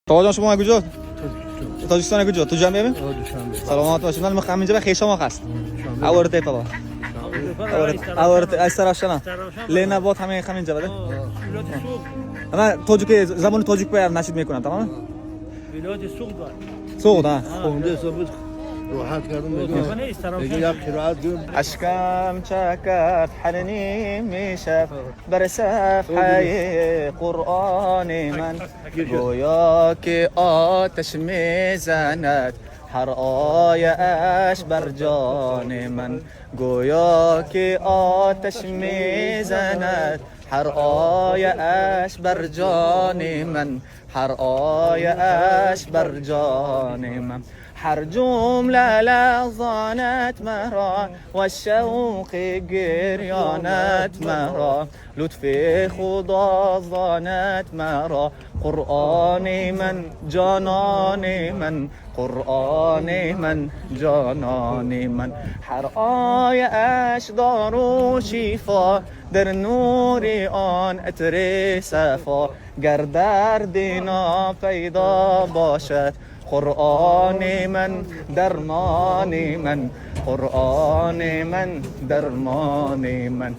آقا شما کجا؟ تاجیکستان کجا؟ تو جمعی می؟ سلامت باشید. من میخوام اینجا به خیشام هست. آورده بابا. آورده از طرفشنا. لینا بود همه خم اینجا بده. من تاجیک زبان تاجیک بیام نشید میکنم تمام؟ ولایت سوق دار. سوق ده. خونده ثابت راحت کردم میگه یک راحت گم اشکم چکت حنینی میشف بر صفحه قرآن من گویا که آتش میزند هر آیه اش بر جان من گویا که آتش میزند هر آیه اش بر جان من هر آیه اش بر جان من هر جمله لحظانت مرا و شوق گریانت مرا لطف خدا زانت مرا قرآن من جانان من قرآن من جانان من هر آیه اش دار و شفا در نور آن عطر صفا گر درد ناپیدا باشد قرآن من درمان من قرآن من درمان من